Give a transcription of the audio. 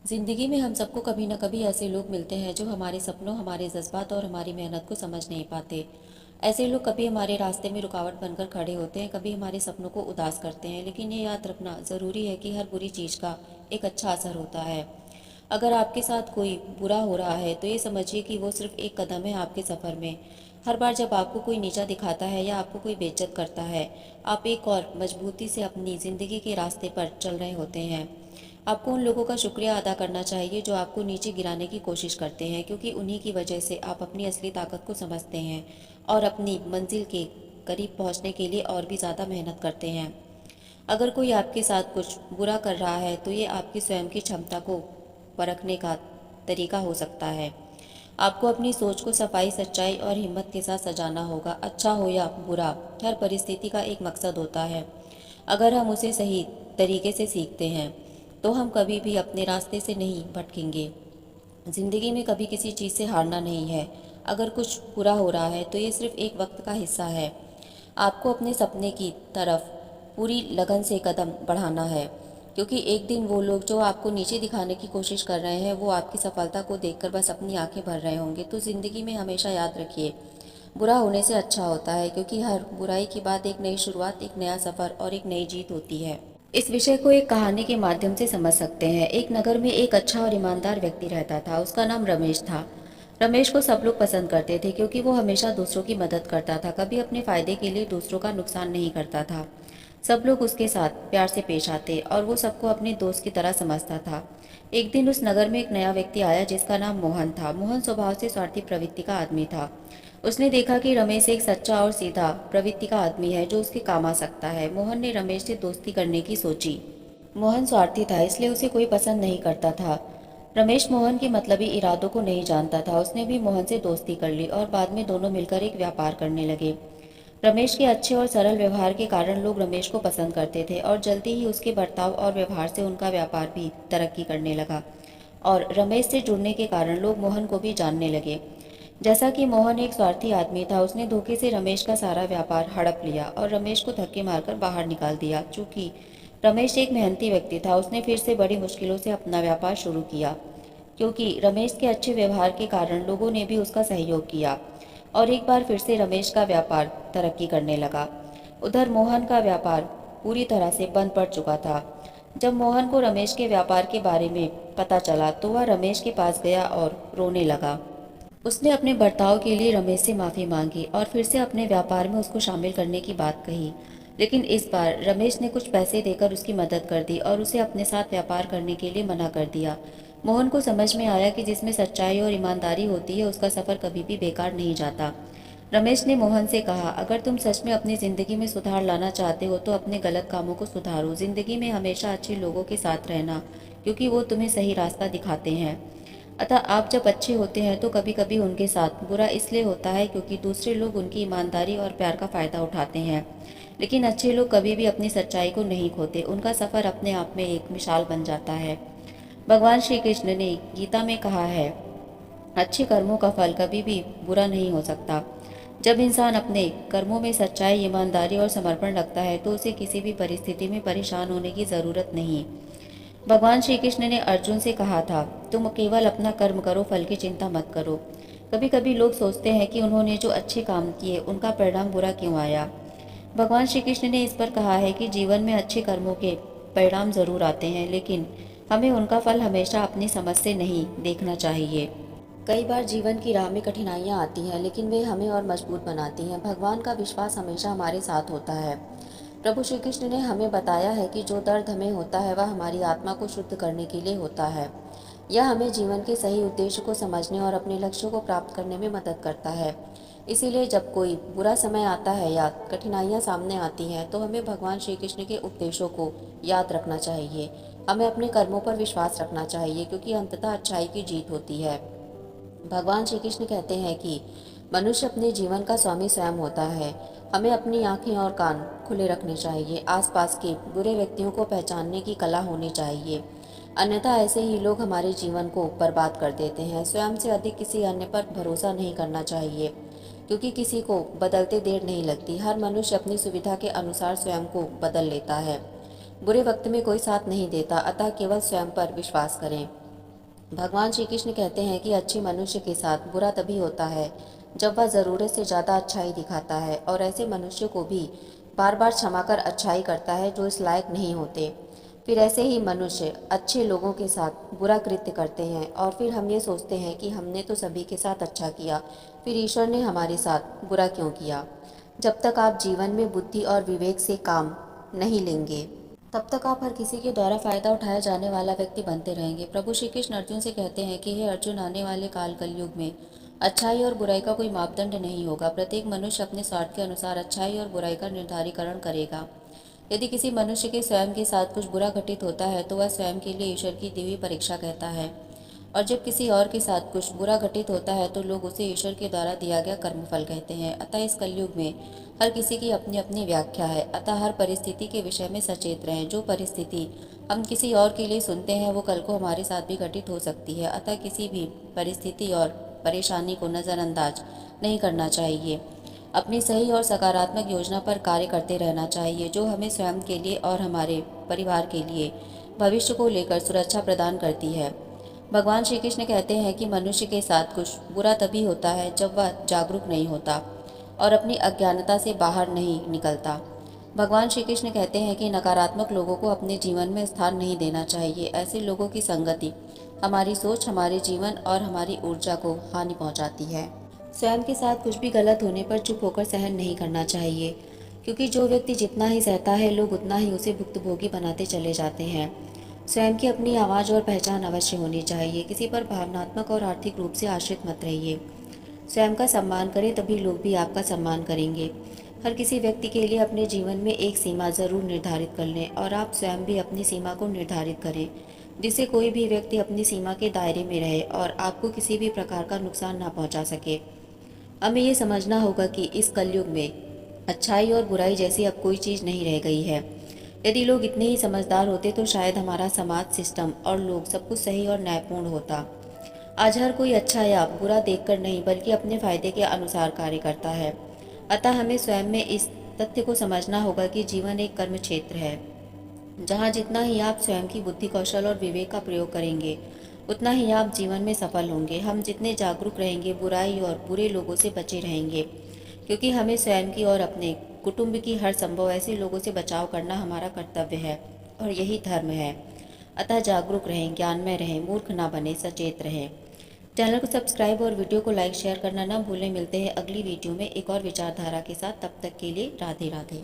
जिंदगी में हम सबको कभी न कभी ऐसे लोग मिलते हैं जो हमारे सपनों, हमारे जज्बात और हमारी मेहनत को समझ नहीं पाते। ऐसे लोग कभी हमारे रास्ते में रुकावट बनकर खड़े होते हैं, कभी हमारे सपनों को उदास करते हैं, लेकिन ये याद रखना ज़रूरी है कि हर बुरी चीज़ का एक अच्छा असर होता है। अगर आपके साथ कोई बुरा हो रहा है तो ये समझिए कि वो सिर्फ एक कदम है आपके सफ़र में। हर बार जब आपको कोई नीचा दिखाता है या आपको कोई बेइज्जत करता है, आप एक और मजबूती से अपनी ज़िंदगी के रास्ते पर चल रहे होते हैं। आपको उन लोगों का शुक्रिया अदा करना चाहिए जो आपको नीचे गिराने की कोशिश करते हैं, क्योंकि उन्हीं की वजह से आप अपनी असली ताकत को समझते हैं और अपनी मंजिल के करीब पहुंचने के लिए और भी ज़्यादा मेहनत करते हैं। अगर कोई आपके साथ कुछ बुरा कर रहा है तो ये आपकी स्वयं की क्षमता को परखने का तरीका हो सकता है। आपको अपनी सोच को सफाई, सच्चाई और हिम्मत के साथ सजाना होगा। अच्छा हो या बुरा, हर परिस्थिति का एक मकसद होता है। अगर हम उसे सही तरीके से सीखते हैं तो हम कभी भी अपने रास्ते से नहीं भटकेंगे। ज़िंदगी में कभी किसी चीज़ से हारना नहीं है। अगर कुछ बुरा हो रहा है तो ये सिर्फ एक वक्त का हिस्सा है। आपको अपने सपने की तरफ पूरी लगन से कदम बढ़ाना है, क्योंकि एक दिन वो लोग जो आपको नीचे दिखाने की कोशिश कर रहे हैं वो आपकी सफलता को देखकर बस अपनी आंखें भर रहे होंगे। तो ज़िंदगी में हमेशा याद रखिए, बुरा होने से अच्छा होता है, क्योंकि हर बुराई के बाद एक नई शुरुआत, एक नया सफ़र और एक नई जीत होती है। इस विषय को एक कहानी के माध्यम से समझ सकते हैं। एक नगर में एक अच्छा और ईमानदार व्यक्ति रहता था। उसका नाम रमेश था। रमेश को सब लोग पसंद करते थे क्योंकि वो हमेशा दूसरों की मदद करता था, कभी अपने फायदे के लिए दूसरों का नुकसान नहीं करता था। सब लोग उसके साथ प्यार से पेश आते और वो सबको अपने दोस्त की तरह समझता था। एक दिन उस नगर में एक नया व्यक्ति आया जिसका नाम मोहन था। मोहन स्वभाव से स्वार्थी प्रवृत्ति का आदमी था। उसने देखा कि रमेश एक सच्चा और सीधा प्रवृत्ति का आदमी है जो उसके काम आ सकता है। मोहन ने रमेश से दोस्ती करने की सोची। मोहन स्वार्थी था, इसलिए उसे कोई पसंद नहीं करता था। रमेश मोहन के मतलबी इरादों को नहीं जानता था। उसने भी मोहन से दोस्ती कर ली और बाद में दोनों मिलकर एक व्यापार करने लगे। रमेश के अच्छे और सरल व्यवहार के कारण लोग रमेश को पसंद करते थे और जल्दी ही उसके बर्ताव और व्यवहार से उनका व्यापार भी तरक्की करने लगा। और रमेश से जुड़ने के कारण लोग मोहन को भी जानने लगे। जैसा कि मोहन एक स्वार्थी आदमी था, उसने धोखे से रमेश का सारा व्यापार हड़प लिया और रमेश को धक्के मारकर बाहर निकाल दिया। चूंकि रमेश एक मेहनती व्यक्ति था, उसने फिर से बड़ी मुश्किलों से अपना व्यापार शुरू किया। क्योंकि रमेश के अच्छे व्यवहार के कारण लोगों ने भी उसका सहयोग किया और एक बार फिर से रमेश का व्यापार तरक्की करने लगा। उधर मोहन का व्यापार पूरी तरह से बंद पड़ चुका था। जब मोहन को रमेश के व्यापार के बारे में पता चला तो वह रमेश के पास गया और रोने लगा। उसने अपने बर्ताव के लिए रमेश से माफ़ी मांगी और फिर से अपने व्यापार में उसको शामिल करने की बात कही। लेकिन इस बार रमेश ने कुछ पैसे देकर उसकी मदद कर दी और उसे अपने साथ व्यापार करने के लिए मना कर दिया। मोहन को समझ में आया कि जिसमें सच्चाई और ईमानदारी होती है उसका सफ़र कभी भी बेकार नहीं जाता। रमेश ने मोहन से कहा, अगर तुम सच में अपनी ज़िंदगी में सुधार लाना चाहते हो तो अपने गलत कामों को सुधारो। ज़िंदगी में हमेशा अच्छे लोगों के साथ रहना, क्योंकि वो तुम्हें सही रास्ता दिखाते हैं। अतः आप जब अच्छे होते हैं तो कभी कभी उनके साथ बुरा इसलिए होता है क्योंकि दूसरे लोग उनकी ईमानदारी और प्यार का फ़ायदा उठाते हैं। लेकिन अच्छे लोग कभी भी अपनी सच्चाई को नहीं खोते। उनका सफ़र अपने आप में एक मिसाल बन जाता है। भगवान श्री कृष्ण ने गीता में कहा है, अच्छे कर्मों का फल कभी भी बुरा नहीं हो सकता। जब इंसान अपने कर्मों में सच्चाई, ईमानदारी और समर्पण रखता है तो उसे किसी भी परिस्थिति में परेशान होने की ज़रूरत नहीं। भगवान श्री कृष्ण ने अर्जुन से कहा था, तुम केवल अपना कर्म करो, फल की चिंता मत करो। कभी कभी लोग सोचते हैं कि उन्होंने जो अच्छे काम किए उनका परिणाम बुरा क्यों आया। भगवान श्री कृष्ण ने इस पर कहा है कि जीवन में अच्छे कर्मों के परिणाम जरूर आते हैं, लेकिन हमें उनका फल हमेशा अपनी समझ से नहीं देखना चाहिए। कई बार जीवन की राह में कठिनाइयाँ आती हैं, लेकिन वे हमें और मजबूत बनाती हैं। भगवान का विश्वास हमेशा हमारे साथ होता है। प्रभु श्री कृष्ण ने हमें बताया है कि जो दर्द हमें होता है वह हमारी आत्मा को शुद्ध करने के लिए होता है। यह हमें जीवन के सही उद्देश्य को समझने और अपने लक्ष्यों को प्राप्त करने में मदद करता है। इसीलिए जब कोई बुरा समय आता है या कठिनाइयाँ सामने आती हैं तो हमें भगवान श्री कृष्ण के उपदेशों को याद रखना चाहिए। हमें अपने कर्मों पर विश्वास रखना चाहिए, क्योंकि अंततः अच्छाई की जीत होती है। भगवान श्री कृष्ण कहते हैं कि मनुष्य अपने जीवन का स्वामी स्वयं होता है। हमें अपनी आंखें और कान खुले रखने चाहिए, आसपास के बुरे व्यक्तियों को पहचानने की कला होनी चाहिए, अन्यथा ऐसे ही लोग हमारे जीवन को बर्बाद कर देते हैं। स्वयं से अधिक किसी अन्य पर भरोसा नहीं करना चाहिए, क्योंकि किसी को बदलते देर नहीं लगती। हर मनुष्य अपनी सुविधा के अनुसार स्वयं को बदल लेता है। बुरे वक्त में कोई साथ नहीं देता, अतः केवल स्वयं पर विश्वास करें। भगवान श्री कृष्ण कहते हैं कि अच्छे मनुष्य के साथ बुरा तभी होता है जब वह ज़रूरत से ज़्यादा अच्छाई दिखाता है, और ऐसे मनुष्य को भी बार बार क्षमा कर अच्छाई करता है जो इस लायक नहीं होते। फिर ऐसे ही मनुष्य अच्छे लोगों के साथ बुरा कृत्य करते हैं और फिर हम ये सोचते हैं कि हमने तो सभी के साथ अच्छा किया, फिर ईश्वर ने हमारे साथ बुरा क्यों किया। जब तक आप जीवन में बुद्धि और विवेक से काम नहीं लेंगे, तब तक आप हर किसी के द्वारा फायदा उठाया जाने वाला व्यक्ति बनते रहेंगे। प्रभु श्री कृष्ण अर्जुन से कहते हैं कि हे अर्जुन, आने वाले काल कलयुग में अच्छाई और बुराई का कोई मापदंड नहीं होगा। प्रत्येक मनुष्य अपने स्वार्थ के अनुसार अच्छाई और बुराई का निर्धारीकरण करेगा। यदि किसी मनुष्य के स्वयं के साथ कुछ बुरा घटित होता है तो वह स्वयं के लिए ईश्वर की दी हुई परीक्षा कहता है, और जब किसी और के साथ कुछ बुरा घटित होता है तो लोग उसे ईश्वर के द्वारा दिया गया कर्मफल कहते हैं। अतः इस कलयुग में हर किसी की अपनी अपनी व्याख्या है, अतः हर परिस्थिति के विषय में सचेत रहें। जो परिस्थिति हम किसी और के लिए सुनते हैं वो कल को हमारे साथ भी घटित हो सकती है, अतः किसी भी परिस्थिति और परेशानी को नज़रअंदाज नहीं करना चाहिए। अपनी सही और सकारात्मक योजना पर कार्य करते रहना चाहिए जो हमें स्वयं के लिए और हमारे परिवार के लिए भविष्य को लेकर सुरक्षा प्रदान करती है। भगवान श्री कृष्ण कहते हैं कि मनुष्य के साथ कुछ बुरा तभी होता है जब वह जागरूक नहीं होता और अपनी अज्ञानता से बाहर नहीं निकलता। भगवान श्री कृष्ण कहते हैं कि नकारात्मक लोगों को अपने जीवन में स्थान नहीं देना चाहिए। ऐसे लोगों की संगति हमारी सोच, हमारे जीवन और हमारी ऊर्जा को हानि पहुंचाती है। स्वयं के साथ कुछ भी गलत होने पर चुप होकर सहन नहीं करना चाहिए, क्योंकि जो व्यक्ति जितना ही सहता है लोग उतना ही उसे भुक्तभोगी बनाते चले जाते हैं। स्वयं की अपनी आवाज़ और पहचान अवश्य होनी चाहिए। किसी पर भावनात्मक और आर्थिक रूप से आश्रित मत रहिए। स्वयं का सम्मान करें, तभी लोग भी आपका सम्मान करेंगे। हर किसी व्यक्ति के लिए अपने जीवन में एक सीमा ज़रूर निर्धारित कर लें, और आप स्वयं भी अपनी सीमा को निर्धारित करें, जिससे कोई भी व्यक्ति अपनी सीमा के दायरे में रहे और आपको किसी भी प्रकार का नुकसान ना पहुंचा सके। हमें ये समझना होगा कि इस कलयुग में अच्छाई और बुराई जैसी अब कोई चीज़ नहीं रह गई है। यदि लोग इतने ही समझदार होते तो शायद हमारा समाज, सिस्टम और लोग सब कुछ सही और न्यायपूर्ण होता। आज हर कोई अच्छा या बुरा देखकर नहीं बल्कि अपने फायदे के अनुसार कार्य करता है। अतः हमें स्वयं में इस तथ्य को समझना होगा कि जीवन एक कर्म क्षेत्र है, जहाँ जितना ही आप स्वयं की बुद्धि, कौशल और विवेक का प्रयोग करेंगे उतना ही आप जीवन में सफल होंगे। हम जितने जागरूक रहेंगे, बुराई और बुरे लोगों से बचे रहेंगे, क्योंकि हमें स्वयं की और अपने कुटुंब की हर संभव ऐसे लोगों से बचाव करना हमारा कर्तव्य है और यही धर्म है। अतः जागरूक रहें, ज्ञानमय रहें, मूर्ख ना बने, सचेत रहें। चैनल को सब्सक्राइब और वीडियो को लाइक शेयर करना ना भूलें। मिलते हैं अगली वीडियो में एक और विचारधारा के साथ। तब तक के लिए राधे राधे।